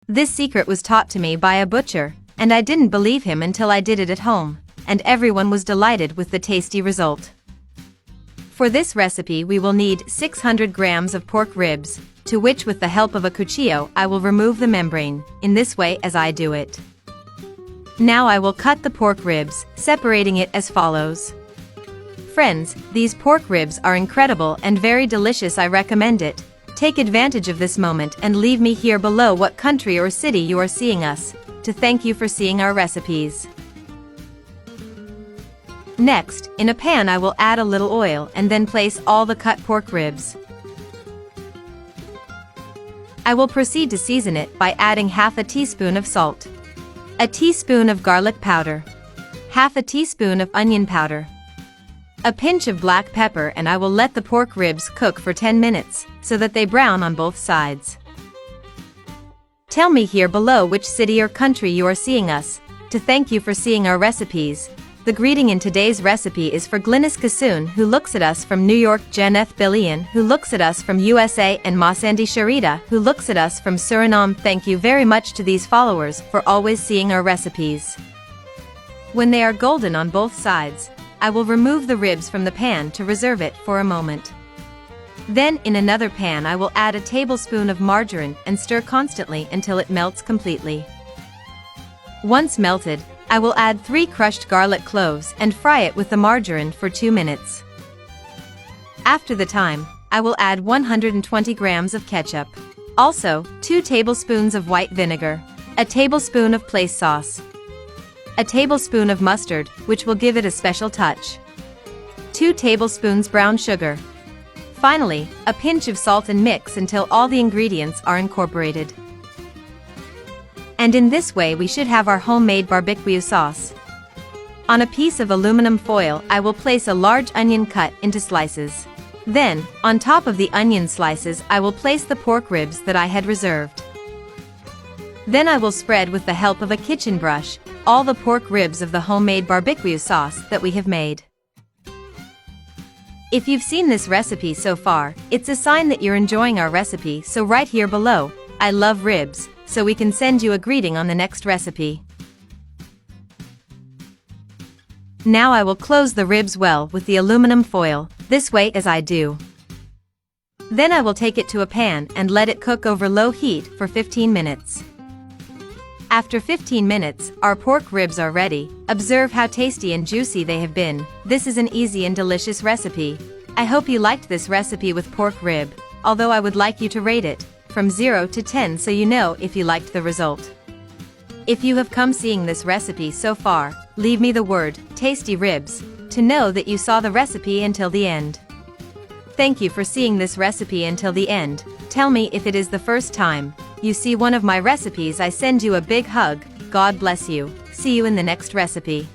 This secret was taught to me by a butcher, and I didn't believe him until I did it at home, and everyone was delighted with the tasty result. For this recipe we will need 600 grams of pork ribs, to which with the help of a cuchillo I will remove the membrane, in this way as I do it. Now I will cut the pork ribs, separating it as follows. Friends, these pork ribs are incredible and very delicious. I recommend it. Take advantage of this moment and leave me here below what country or city you are seeing us, to thank you for seeing our recipes. Next, in a pan I will add a little oil and then place all the cut pork ribs. I will proceed to season it by adding half a teaspoon of salt, a teaspoon of garlic powder, half a teaspoon of onion powder, a pinch of black pepper, and I will let the pork ribs cook for 10 minutes, so that they brown on both sides. Tell me here below which city or country you are seeing us, to thank you for seeing our recipes. The greeting in today's recipe is for Glynis Kassoon, who looks at us from New York, Jen F. Billion, who looks at us from USA, and Masandi Sharita, who looks at us from Suriname. Thank you very much to these followers for always seeing our recipes. When they are golden on both sides, I will remove the ribs from the pan to reserve it for a moment. Then in another pan I will add a tablespoon of margarine and stir constantly until it melts completely. Once melted, I will add 3 crushed garlic cloves and fry it with the margarine for 2 minutes. After the time, I will add 120 grams of ketchup. Also, 2 tablespoons of white vinegar, a tablespoon of place sauce, a tablespoon of mustard, which will give it a special touch, 2 tablespoons brown sugar. Finally, a pinch of salt, and mix until all the ingredients are incorporated. And in this way we should have our homemade barbecue sauce. On a piece of aluminum foil I will place a large onion cut into slices. Then, on top of the onion slices I will place the pork ribs that I had reserved. Then I will spread with the help of a kitchen brush all the pork ribs of the homemade barbecue sauce that we have made. If you've seen this recipe so far, it's a sign that you're enjoying our recipe, so write here below, "I love ribs," so we can send you a greeting on the next recipe. Now I will close the ribs well with the aluminum foil, this way as I do. Then I will take it to a pan and let it cook over low heat for 15 minutes. After 15 minutes, our pork ribs are ready. Observe how tasty and juicy they have been. This is an easy and delicious recipe. I hope you liked this recipe with pork rib, although I would like you to rate it from 0 to 10 so you know if you liked the result. If you have come seeing this recipe so far, leave me the word, tasty ribs, to know that you saw the recipe until the end. Thank you for seeing this recipe until the end. Tell me if it is the first time you see one of my recipes. I send you a big hug. God bless you. See you in the next recipe.